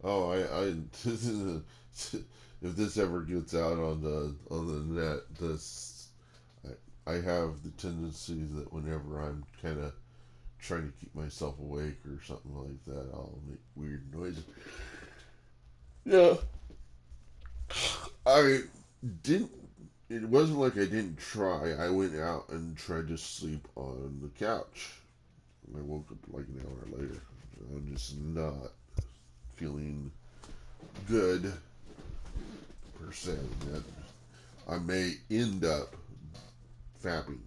Oh, if this ever gets out on the net, this I have the tendency that whenever I'm kind of trying to keep myself awake or something like that, I'll make weird noises. Yeah, I didn't. It wasn't like I didn't try. I went out and tried to sleep on the couch. I woke up like an hour later. I'm just not feeling good per se. That I may end up fapping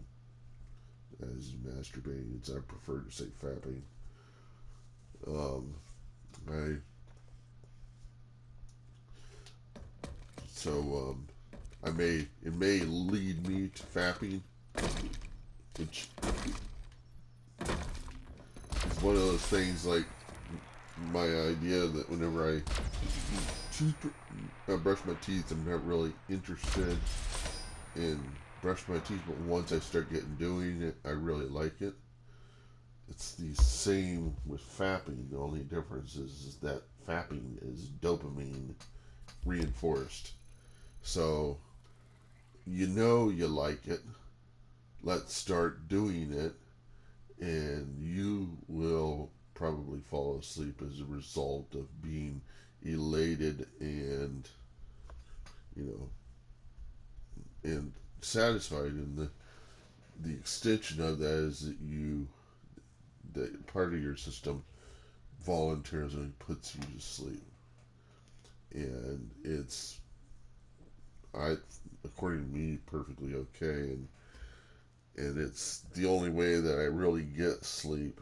as masturbating. I prefer to say fapping. Um, I so I may it may lead me to fapping, which is one of those things like my idea that whenever I brush my teeth, I'm not really interested in brush my teeth, but once I start doing it, I really like it. It's the same with fapping. The only difference is that fapping is dopamine reinforced. So you know you like it. Let's start doing it, and you will probably fall asleep as a result of being elated and you know and satisfied. And the extension of that is that part of your system voluntarily puts you to sleep, and it's I according to me perfectly okay, and it's the only way that I really get sleep.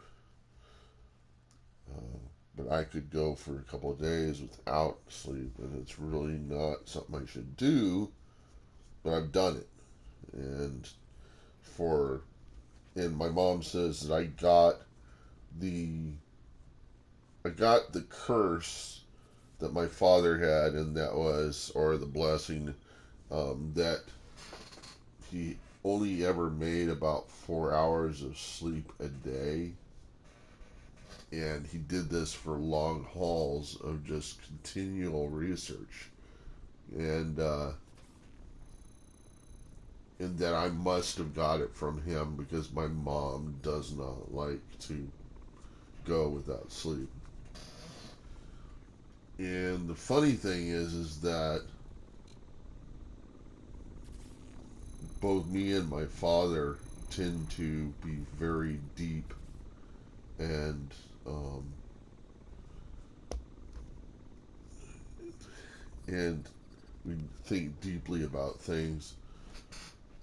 Uh, but I could go for a couple of days without sleep, and it's really not something I should do. But I've done it, and for and my mom says that the I got the curse that my father had, and that was, or the blessing, that he only ever made about 4 hours of sleep a day. And he did this for long hauls of just continual research. And that I must have got it from him because my mom does not like to go without sleep. And the funny thing is that both me and my father tend to be very deep and um, and we think deeply about things.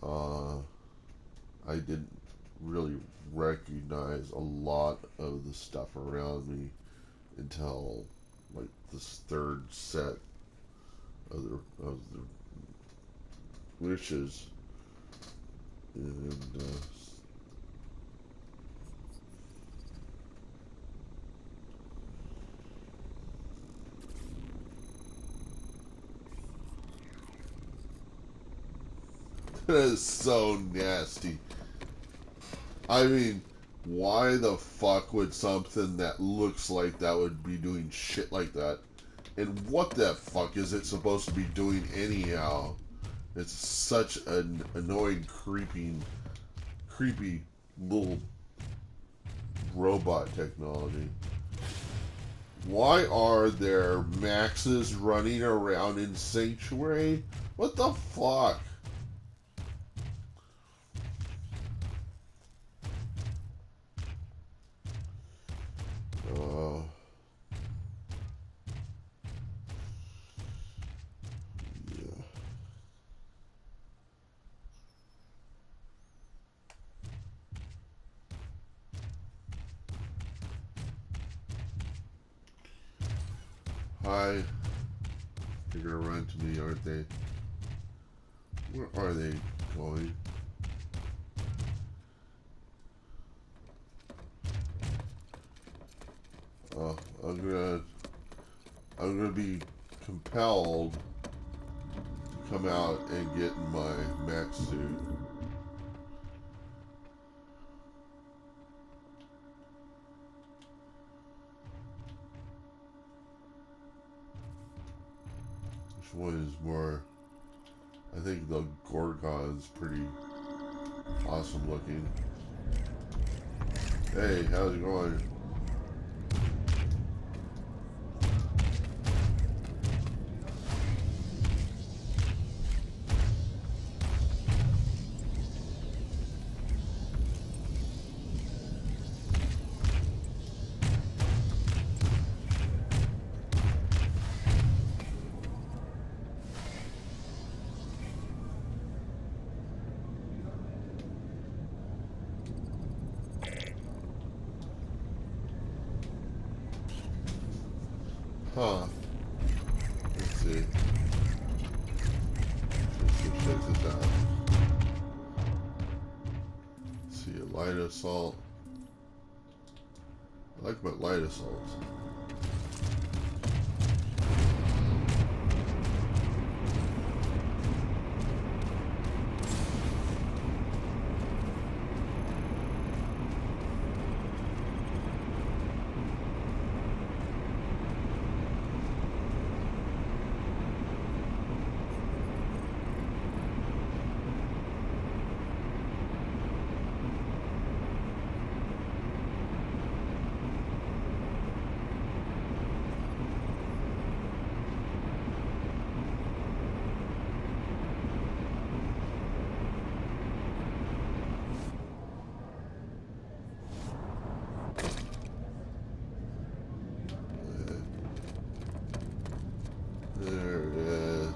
Uh, I didn't really recognize a lot of the stuff around me until like this third set of the wishes, and that is so nasty. I mean, why the fuck would something that looks like that would be doing shit like that? And what the fuck is it supposed to be doing anyhow? It's such an annoying, creepy little robot technology. Why are there Maxes running around in Sanctuary? What the fuck? Uh, yeah. Hi. They're gonna run to me, aren't they? Where are they going? Uh, I'm gonna I'm gonna be compelled to come out and get in my max suit. Which one is more? I think the Gorgon's pretty awesome looking. Hey, how's it going? Huh. Let's see. Let's check this out. Let's see, a light assault. I like my light assaults. There it is.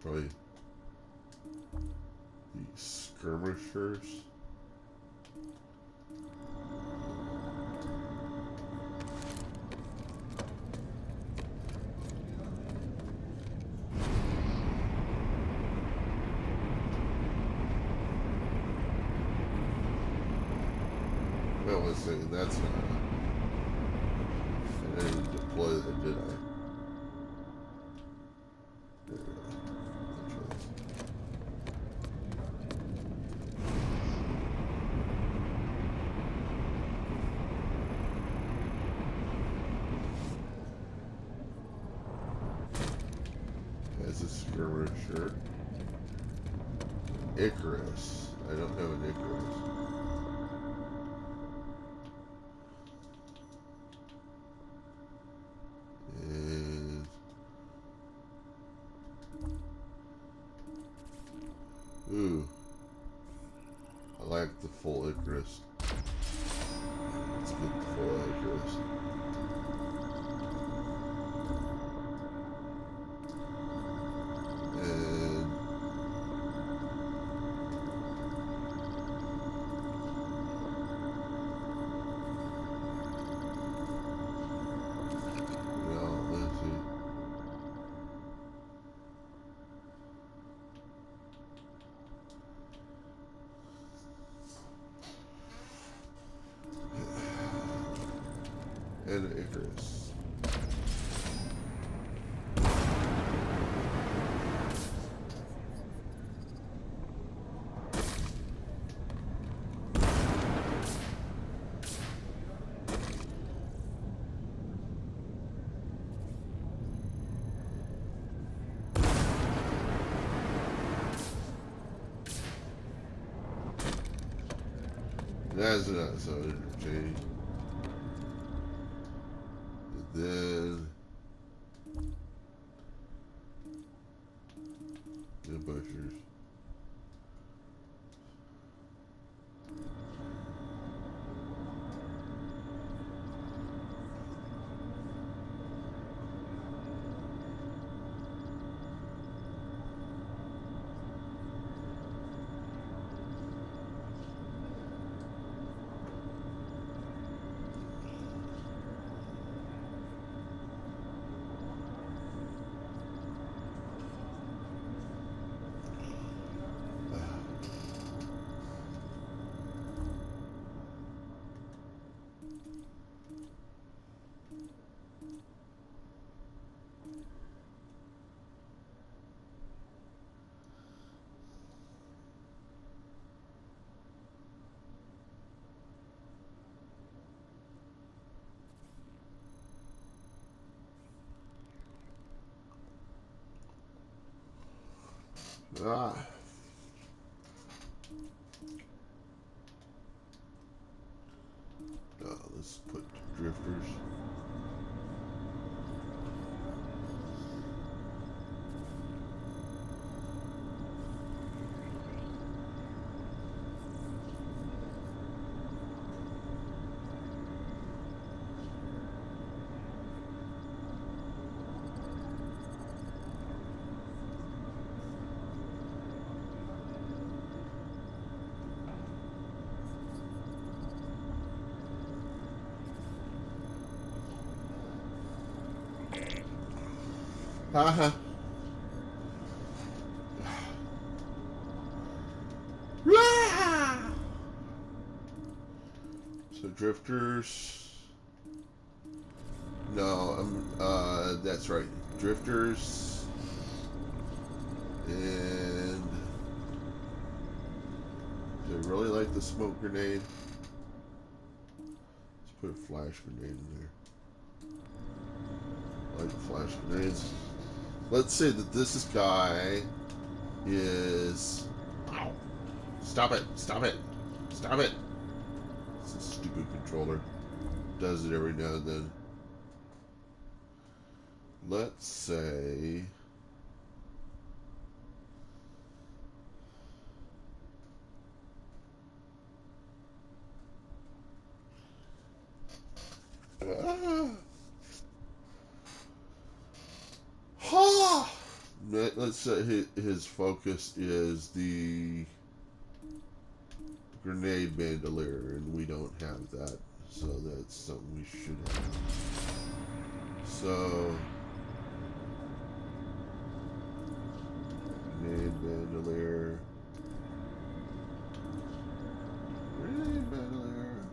Probably the skirmishers. Well, let's see, that's not. I didn't deploy that, did I? There we go. That's a skirmisher. Icarus. I don't have an Icarus. Ooh. I like the full Icarus. Let's get the full Icarus. And well, let's see. And an Icarus. That's not so entertaining. Then the bushers. Ah. Let's put drifters. Haha. So drifters. No, that's right. Drifters and do I really like the smoke grenade? Let's put a flash grenade in there. I like flash grenades. Let's say that this guy is. Ow. Stop it! Stop it! Stop it! It's a stupid controller. Does it every now and then. Let's say. Let's say his focus is the grenade bandolier, and we don't have that, so that's something we should have. So, grenade bandolier. Grenade bandolier.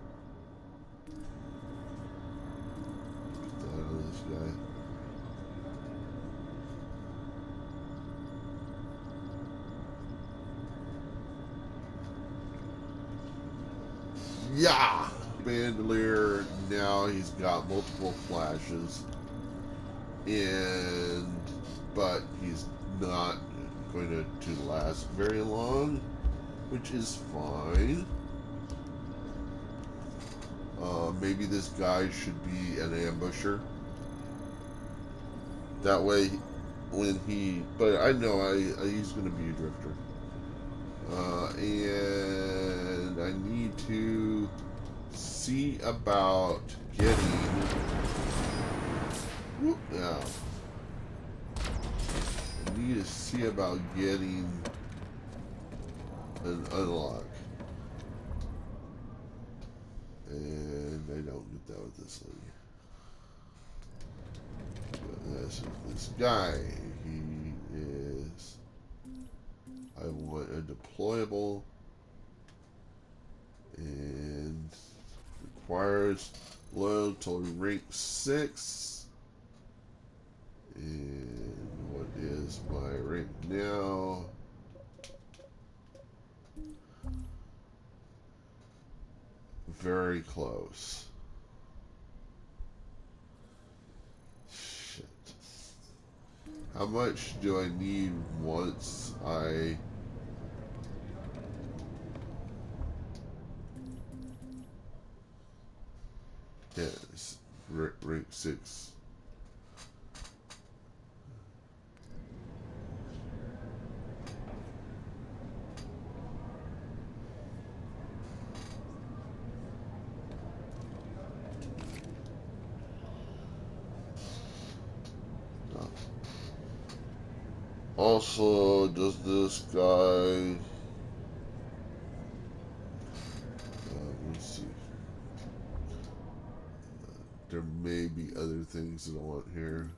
Get that out of this guy. Yeah! Bandolier, now he's got multiple flashes. But he's not going to last very long, which is fine. Maybe this guy should be an ambusher. That way, when he... But I know he's going to be a drifter. And I need to see about getting... Whoop, now. I need to see about getting an unlock. And I don't get that with this lady. But that's this guy. He is... I want a deployable, and requires low till rank 6. And what is my rank now? Very close. Shit. How much do I need once I... Yes, rank 6. Also, does this guy... let me see. There may be other things that I want here.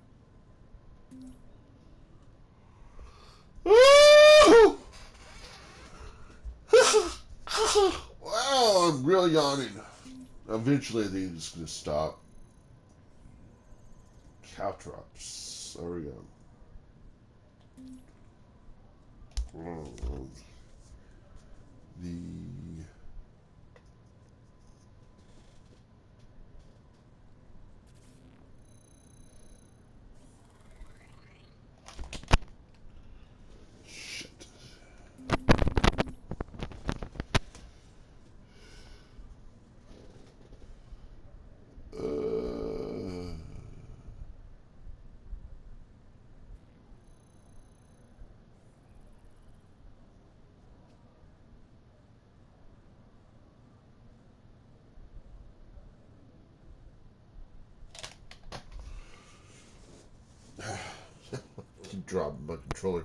Wow, I'm really yawning. Eventually, I think it's going to stop. Caltrops. There we go. The shit. Drop my controller.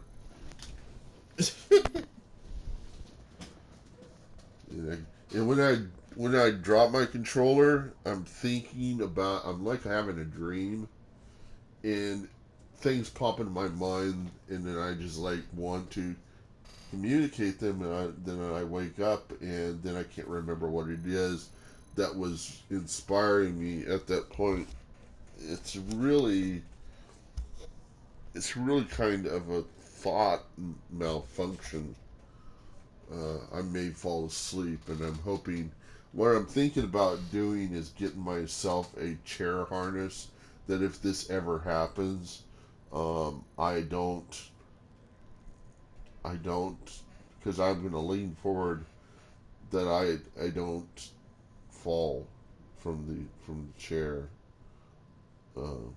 And when I drop my controller, I'm thinking about, I'm like having a dream, and things pop into my mind, and then I just like want to communicate them, and then I wake up, and then I can't remember what it is that was inspiring me at that point. It's really kind of a thought malfunction. I may fall asleep, and I'm hoping. What I'm thinking about doing is getting myself a chair harness that if this ever happens, I don't, because I'm going to lean forward, that I don't fall from the chair. Uh,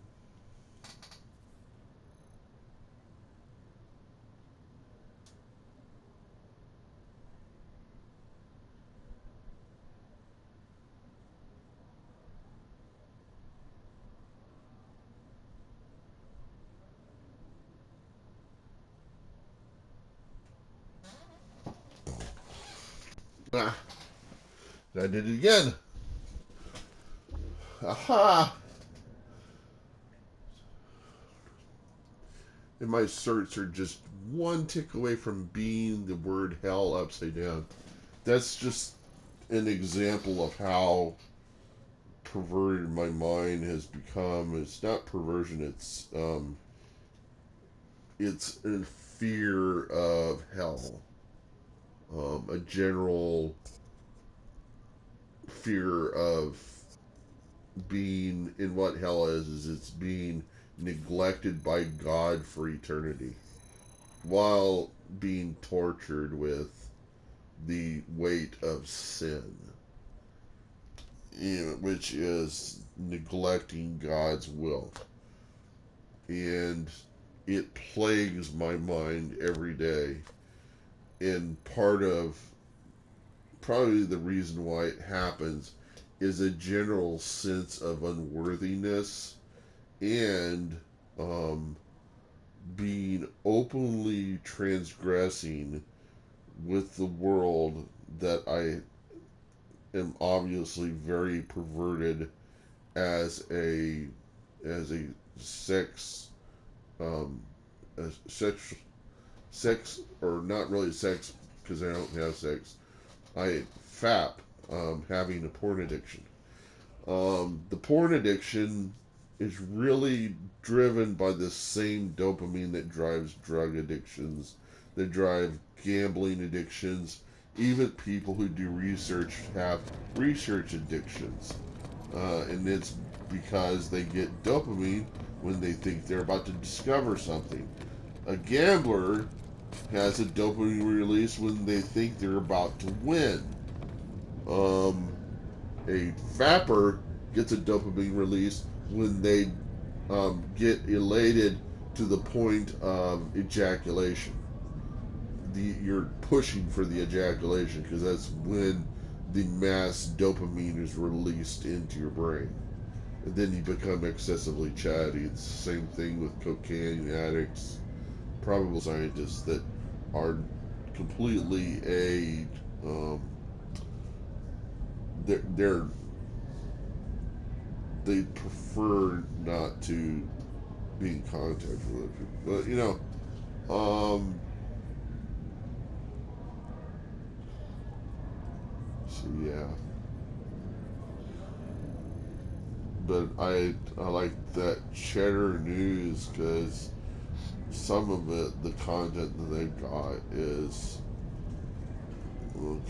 ah, I did it again. Aha! And my certs are just one tick away from being the word hell upside down. That's just an example of how perverted my mind has become. It's not perversion. It's a fear of hell. A general fear of being in what hell is it's being neglected by God for eternity while being tortured with the weight of sin, which is neglecting God's will. And it plagues my mind every day. And part of probably the reason why it happens is a general sense of unworthiness and being openly transgressing with the world that I am obviously very perverted as a sex um, a sex or not really sex because I don't have sex. FAP, having a porn addiction. The porn addiction is really driven by the same dopamine that drives drug addictions, that drive gambling addictions. Even people who do research have research addictions. And it's because they get dopamine when they think they're about to discover something. A gambler has a dopamine release when they think they're about to win. A vapor gets a dopamine release when they get elated to the point of ejaculation. You're pushing for the ejaculation because that's when the mass dopamine is released into your brain. And then you become excessively chatty. It's the same thing with cocaine addicts, probable scientists that are completely they're they prefer not to be in contact with other people. But so yeah. But I like that Cheddar News because some of it, the content that they've got is well,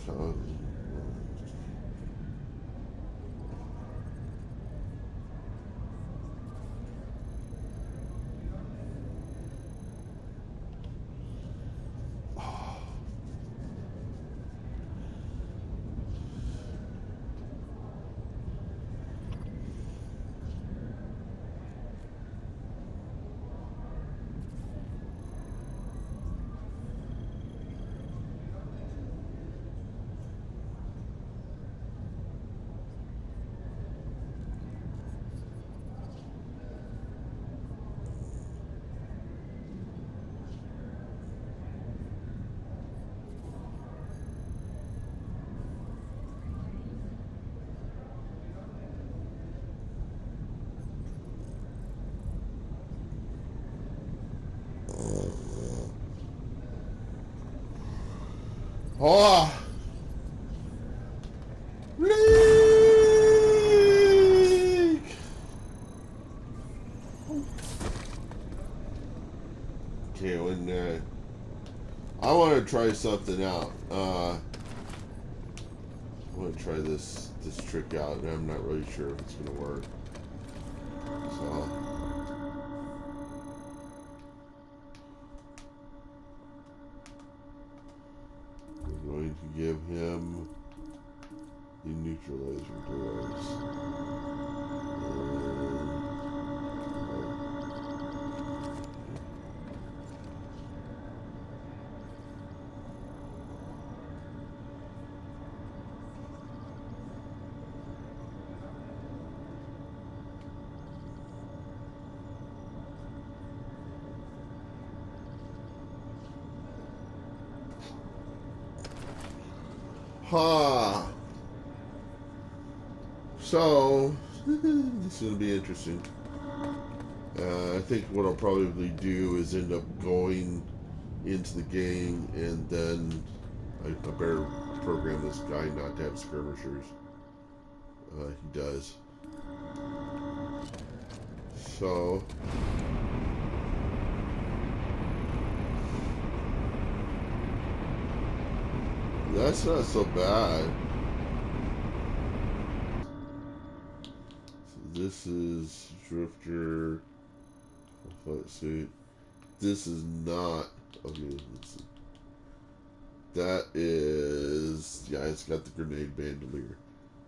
Oh! Leak! Okay, when I want to try something out. I want to try this trick out, and I'm not really sure if it's going to work. So we're going to give him the neutralizer device. Ha! So, this is going to be interesting. I think what I'll probably do is end up going into the game, and then I better program this guy not to have skirmishers. He does. So, that's not so bad. So this is Drifter, let's see. This is not, okay, that is, yeah, it's got the grenade bandolier.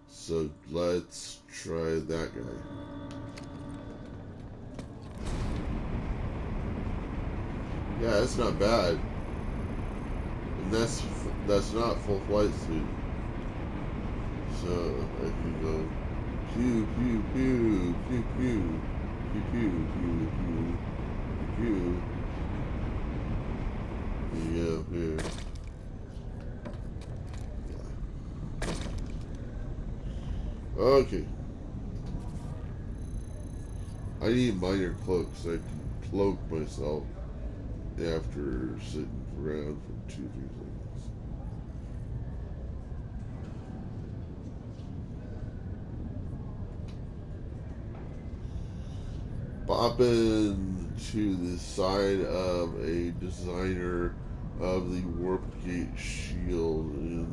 So let's try that guy. Yeah, that's not bad. And that's not full flight suit. So I can go pew pew pew pew pew pew pew pew pew pew. Yeah, here. Yeah. Okay. I need minor cloak so I can cloak myself after sitting around for 2-3 seconds. Bopping to the side of a designer of the warp gate shield in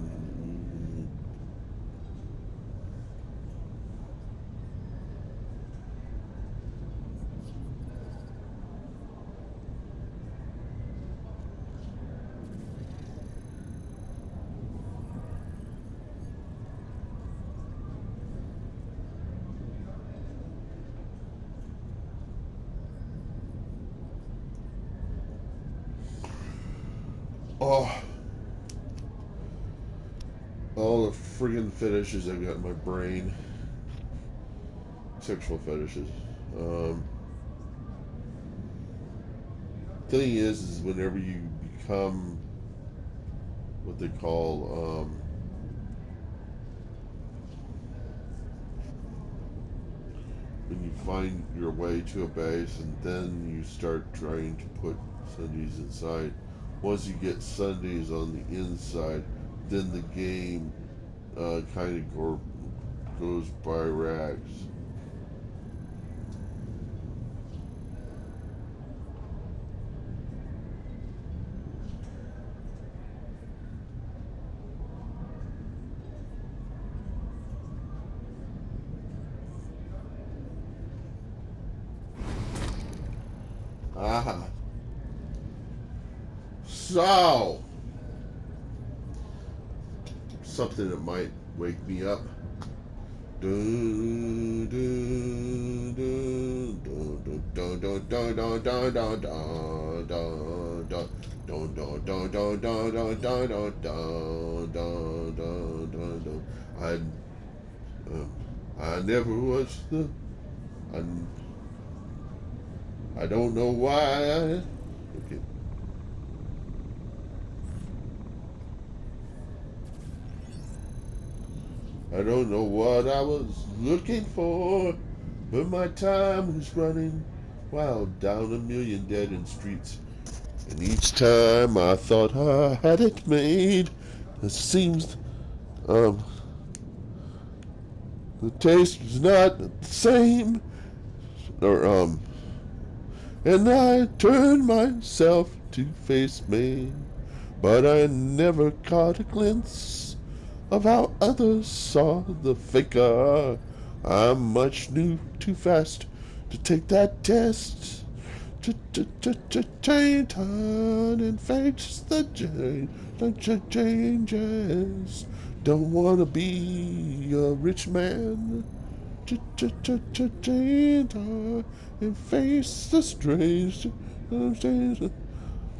oh, all the friggin' fetishes I've got in my brain. Sexual fetishes. Thing is whenever you become what they call when you find your way to a base and then you start trying to put Sundays inside. Once you get Sundays on the inside, then the game kind of goes by rags. Aha. So, something that might wake me up. Dun, dun, dun, dun, dun, dun, dun, dun, dun, dun, dun, dun, dun. Dun dun dun dun dun dun dun dun dun dun dun dun dun. I never was the I don't know why. Okay. I don't know what I was looking for, but my time was running wild down a million dead end streets. And each time I thought I had it made, It seems um, the taste is not the same. Or and I turned myself to face me, but I never caught a glimpse of how others saw the faker. I'm much too fast to take that test. Change on and face the changes. Don't wanna be a rich man. Change on and face the strange.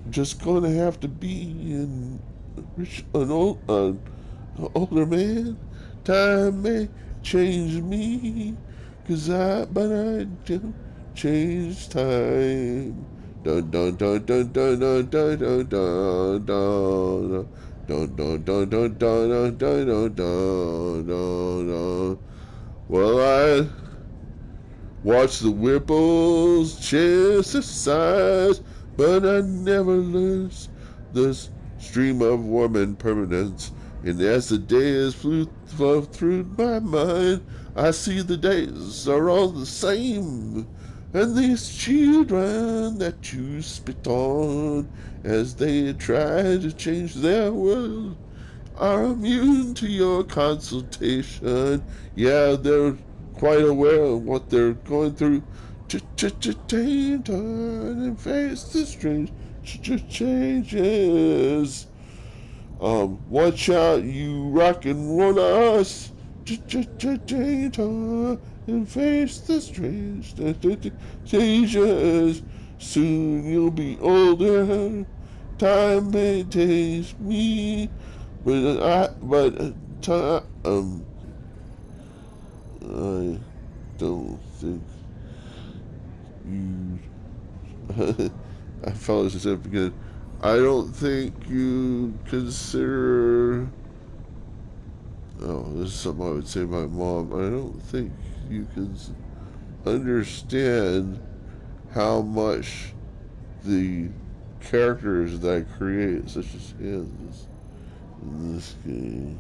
Just gonna have to be an older man. Time may change me, but I don't change time. Dun dun dun dun dun dun dun dun dun dun. Dun dun dun dun dun dun dun dun dun dun. Well, I watch the ripples chase the sighs, but I never lose the stream of warm impermanence. And as the days flow through my mind, I see the days are all the same. And these children that you spit on as they try to change their world are immune to your consultation. Yeah, they're quite aware of what they're going through. Change and face the strange changes. Watch out, you rock and roll us. Change and face the strange changes. Soon you'll be older. Time may taste me, I don't think you. I fell asleep again. I don't think you consider. Oh, this is something I would say to my mom. I don't think you can understand how much the characters that I create, such as his, in this game.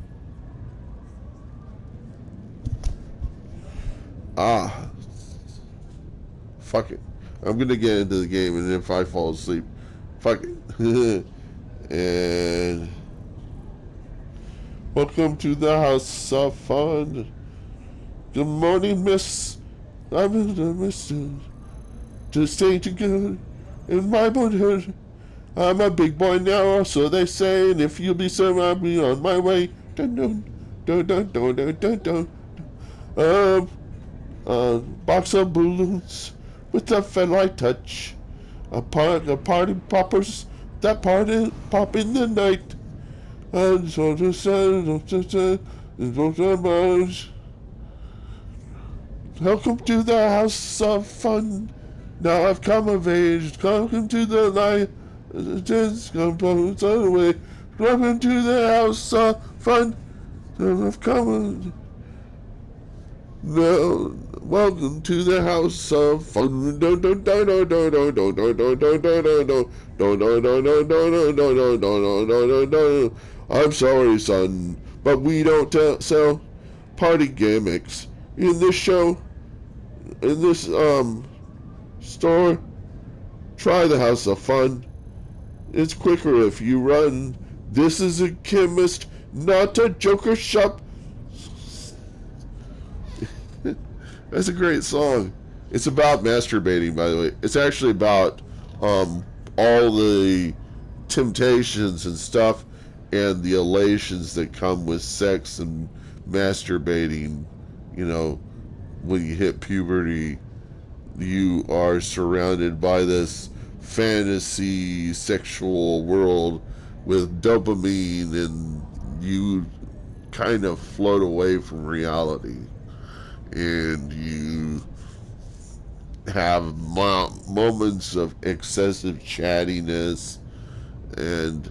Fuck it. I'm gonna get into the game, and if I fall asleep, fuck it. And welcome to the House of Fun. Good morning, Miss. I'm in the Mister. To stay together in my boyhood. I'm a big boy now, so they say, and if you'll be so, I'll be on my way. Dun dun dun dun dun dun dun dun. Box of balloons with a featherlight touch. A party poppers that party pop in the night. And so to say, welcome to the House of Fun. Now I've come of age. Welcome to the light. Just composed away. Welcome to the House of Fun. I've come. No, welcome to the House of Fun. I'm sorry, son, but we don't sell party gimmicks in this show. In this store. Try the House of Fun. It's quicker if you run. This is a chemist, not a joker shop. That's a great song. It's about masturbating, by the way. It's actually about all the temptations and stuff and the elations that come with sex and masturbating. You know, when you hit puberty, you are surrounded by this fantasy sexual world with dopamine, and you kind of float away from reality. And you have moments of excessive chattiness. And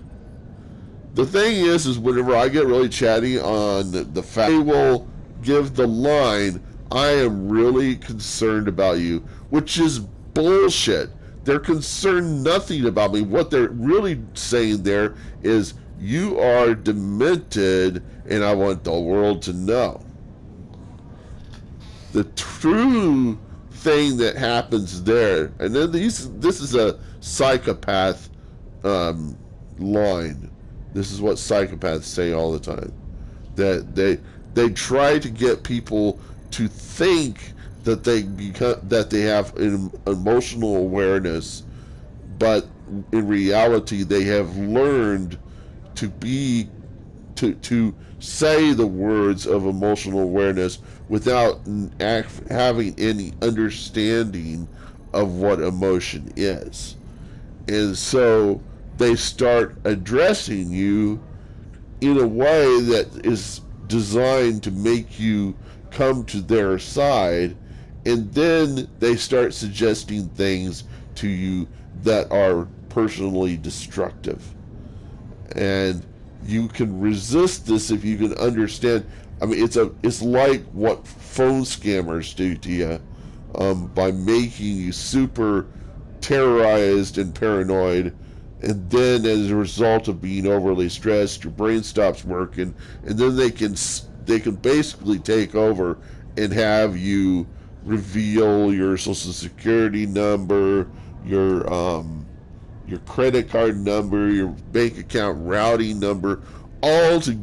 the thing is whenever I get really chatty on the fact, they will give the line, I am really concerned about you, which is bullshit. They're concerned nothing about me. What they're really saying there is, You are demented, and I want the world to know. The true thing that happens there, and then this is a psychopath line. This is what psychopaths say all the time. That they try to get people to think that they have an emotional awareness, but in reality they have learned to be to say the words of emotional awareness without having any understanding of what emotion is. And so they start addressing you in a way that is designed to make you come to their side, and then they start suggesting things to you that are personally destructive. And you can resist this if you can understand. I mean, it's like what phone scammers do to you, by making you super terrorized and paranoid, and then as a result of being overly stressed, your brain stops working, and then they can basically take over and have you reveal your social security number, your credit card number, your bank account routing number, all to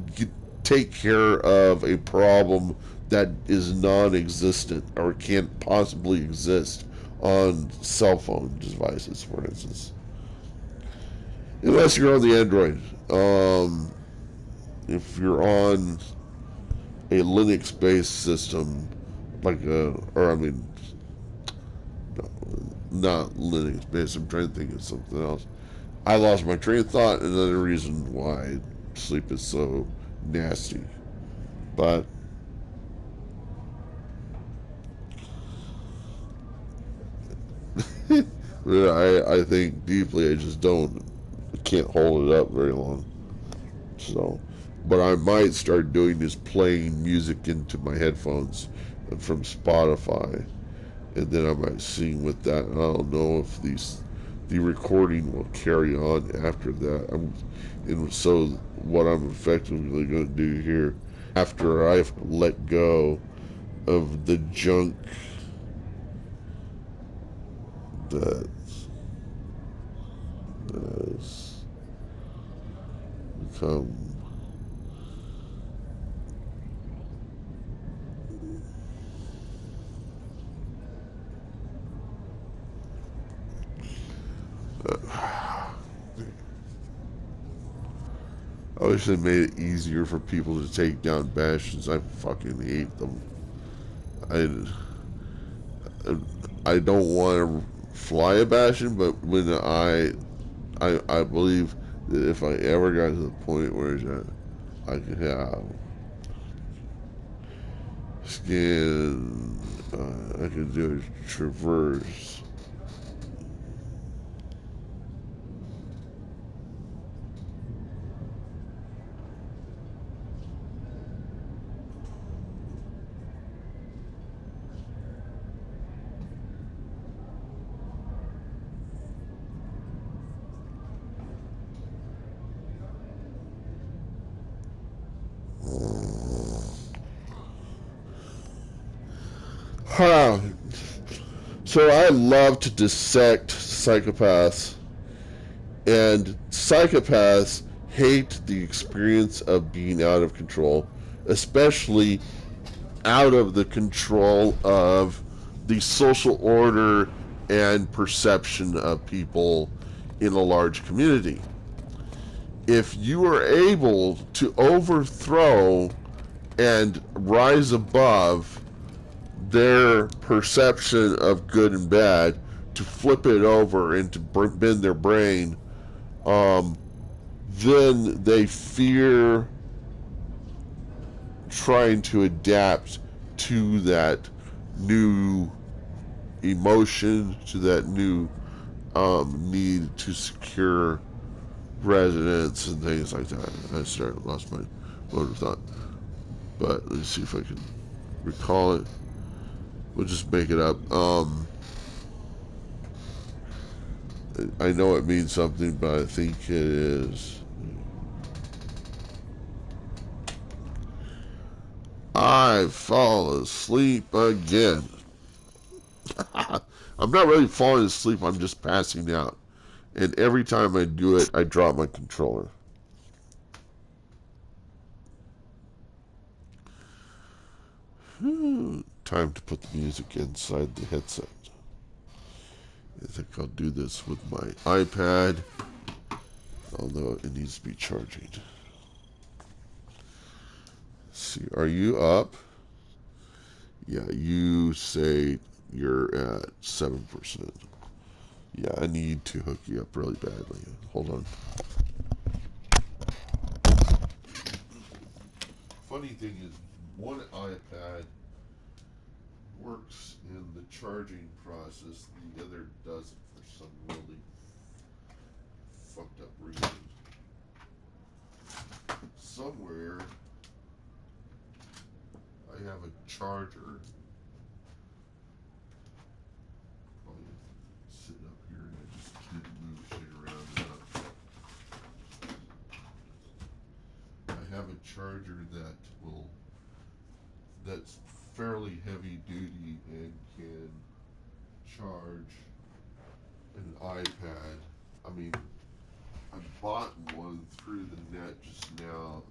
take care of a problem that is non-existent or can't possibly exist on cell phone devices, for instance. Unless you're on the Android. If you're on a Linux-based system, not Linux-based. I'm trying to think of something else. I lost my train of thought. Another reason why sleep is so nasty, but I think deeply. I just can't hold it up very long. So, but I might start doing is playing music into my headphones from Spotify, and then I might sing with that. And I don't know if the recording will carry on after that. And so what I'm effectively going to do here, after I've let go of the junk that has become I wish they made it easier for people to take down bastions. I fucking hate them. I don't want to fly a bastion, but when I believe that if I ever got to the point where I could have skin, I could do a traverse. Huh. So I love to dissect psychopaths, and psychopaths hate the experience of being out of control, especially out of the control of the social order and perception of people in a large community. If you are able to overthrow and rise above their perception of good and bad, to flip it over and to bend their brain, then they fear trying to adapt to that new emotion, to that new need to secure residence and things like that. Lost my mode of thought, but let's see if I can recall it. We'll just make it up. I know it means something, but I think it is. I fall asleep again. I'm not really falling asleep, I'm just passing out. And every time I do it, I drop my controller. Time to put the music inside the headset. I think I'll do this with my iPad, although it needs to be charging. Let's see, are you up? Yeah, you say you're at 7%. Yeah, I need to hook you up really badly. Hold on. Funny thing is, one iPad works in the charging process, the other doesn't for some really fucked up reason. Somewhere I have a charger. Probably sitting up here and I just didn't move shit around enough. I have a charger that's fairly heavy duty and can charge an iPad. I mean, I bought one through the net just now,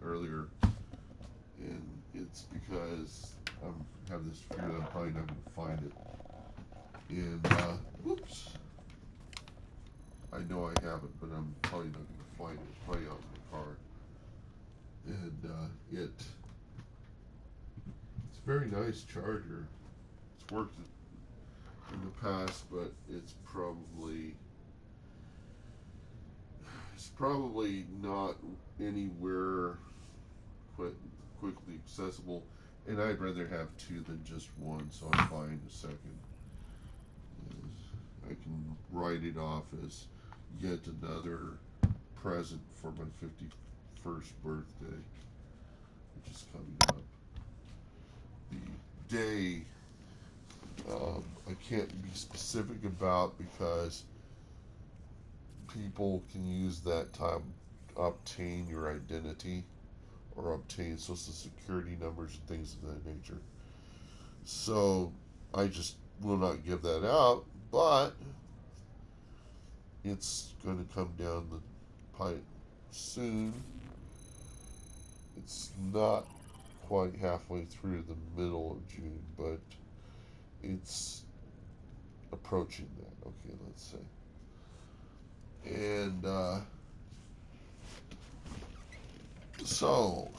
earlier, and it's because I have this fear that I'm probably not going to find it. And, whoops. I know I have it, but I'm probably not going to find it. It's probably out in the car. And, it's a very nice charger. It's worked in the past, but it's probably not anywhere quickly accessible, and I'd rather have two than just one, so I'm buying a second. I can write it off as yet another present for my 51st birthday, which is coming up. The day I can't be specific about because people can use that time to obtain your identity or obtain social security numbers and things of that nature. So I just will not give that out, but it's going to come down the pipe soon. It's not quite halfway through the middle of June, but it's approaching that. Okay, let's say. And so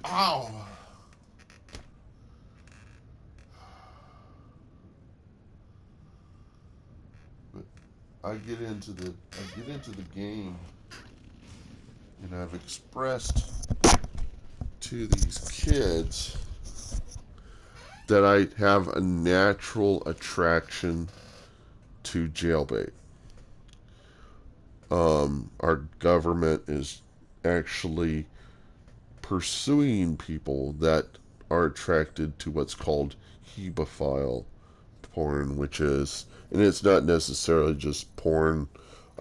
ow. But I get into the game, and I've expressed to these kids that I have a natural attraction to jailbait. Our government is actually pursuing people that are attracted to what's called hebephile porn, which is, and it's not necessarily just porn.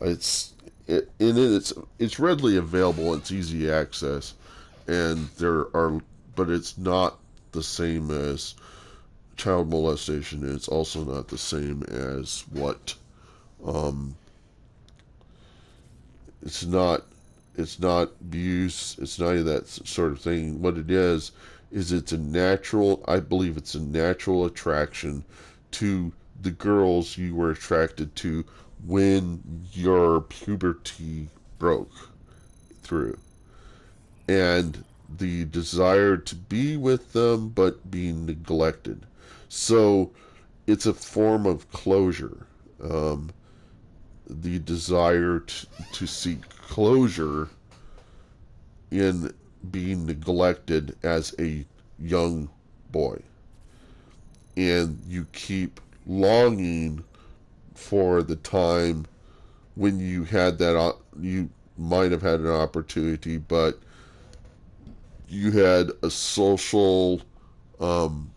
It's readily available. It's easy access, and but it's not the same as child molestation. It's also not the same as what. It's not abuse. It's not that sort of thing. What it is I believe it's a natural attraction to the girls you were attracted to when your puberty broke through. And the desire to be with them but being neglected. So it's a form of closure. Um, the desire to seek closure in being neglected as a young boy. And you keep longing for the time when you had that, you might have had an opportunity, but you had a social, um,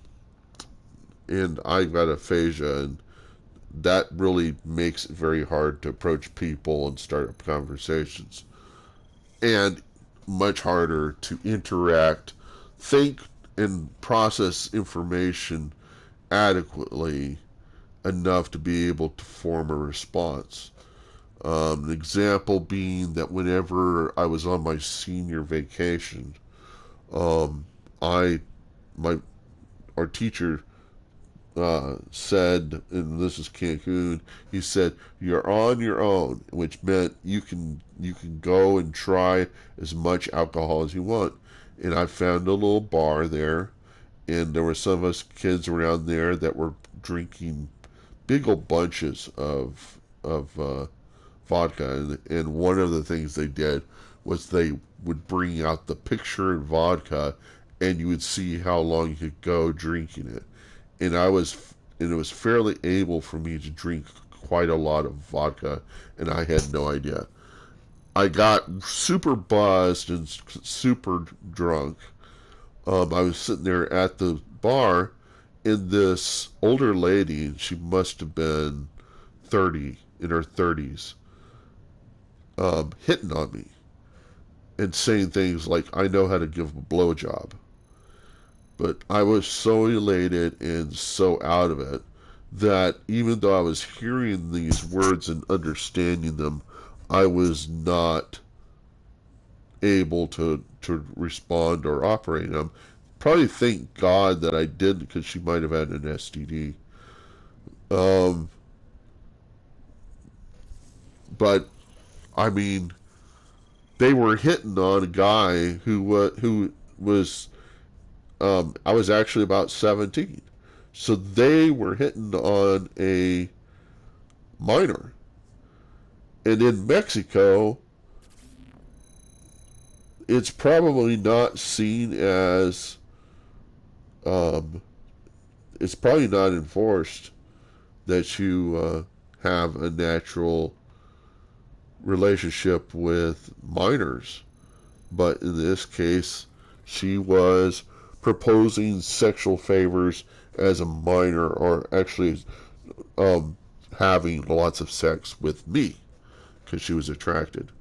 and I've got aphasia, and that really makes it very hard to approach people and start up conversations. And much harder to interact, think, and process information adequately enough to be able to form a response. An example being that whenever I was on my senior vacation, um, I my our teacher said, and this is Cancun, he said, "You're on your own," which meant you can go and try as much alcohol as you want. And I found a little bar there, and there were some of us kids around there that were drinking big old bunches of vodka. And one of the things they did was they would bring out the picture in vodka, and you would see how long you could go drinking it. And it was fairly able for me to drink quite a lot of vodka, and I had no idea. I got super buzzed and super drunk. I was sitting there at the bar, and this older lady, she must have been 30, in her 30s, hitting on me and saying things like, "I know how to give a blowjob." But I was so elated and so out of it that even though I was hearing these words and understanding them, I was not able to respond or operate them. Probably thank God that I did, because she might have had an STD. Um, but I mean, they were hitting on a guy who was I was actually about 17. So they were hitting on a minor. And in Mexico, it's probably not seen as, um, it's probably not enforced that you have a natural relationship with minors. But in this case, she was proposing sexual favors as a minor, or actually um, having lots of sex with me because she was attracted.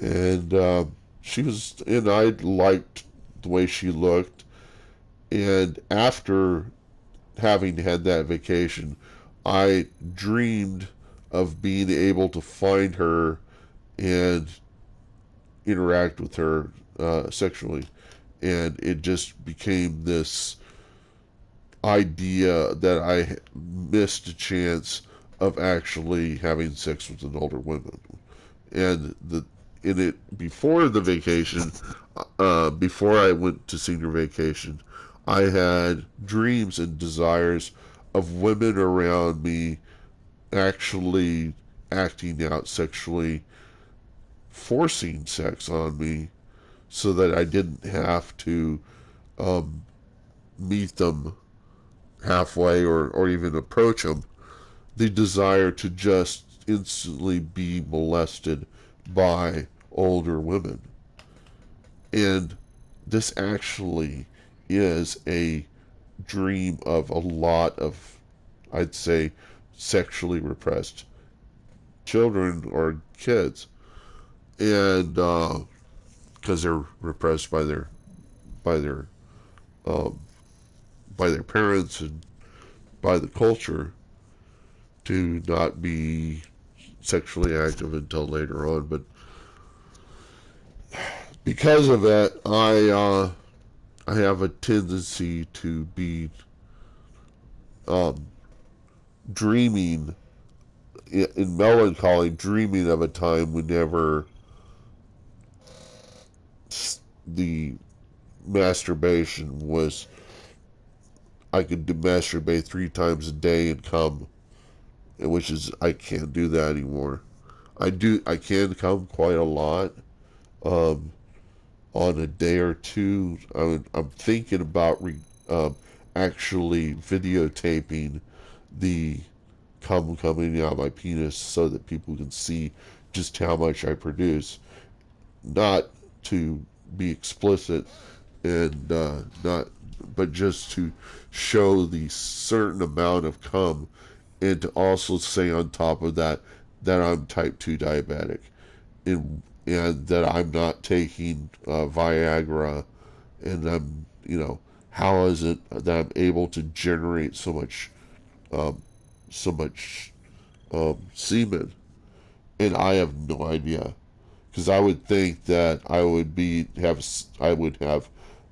And and I liked the way she looked. And after having had that vacation, I dreamed of being able to find her and interact with her sexually. And it just became this idea that I missed a chance of actually having sex with an older woman. And in it before the vacation, before I went to senior vacation, I had dreams and desires of women around me actually acting out sexually, forcing sex on me, so that I didn't have to um, meet them halfway, or even approach them. The desire to just instantly be molested by older women. And this actually is a dream of a lot of, I'd say, sexually repressed children or kids. And because they're repressed by their um, by their parents and by the culture to not be sexually active until later on. But because of that, I have a tendency to be um, dreaming in melancholy, dreaming of a time whenever the masturbation was, I could masturbate 3 times a day and come, which is, I can't do that anymore. I can come quite a lot um, on a day or two. I'm thinking about actually videotaping the cum coming out of my penis so that people can see just how much I produce. Not to be explicit and not, but just to show the certain amount of cum, and to also say on top of that that I'm type 2 diabetic, and that I'm not taking Viagra, and how is it that I'm able to generate um, so much semen, and I have no idea, because I would think that I would have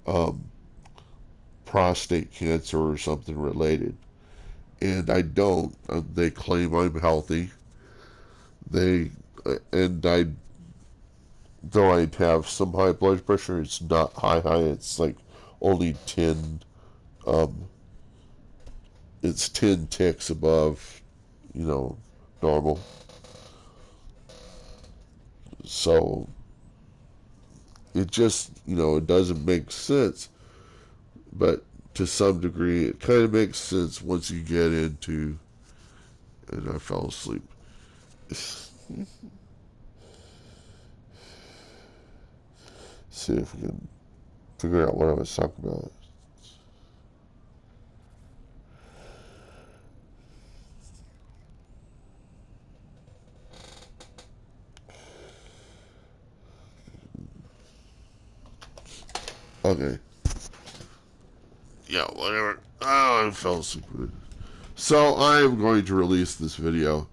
um, prostate cancer or something related, and I don't. They claim I'm healthy. They and I though I have some high blood pressure, it's not high. It's like only 10. Um, it's 10 ticks above, normal. So it just, it doesn't make sense. But to some degree, it kind of makes sense once you get into. And I fell asleep. See if we can figure out what I was talking about. Okay. Yeah, whatever. Oh, I fell asleep. So I am going to release this video.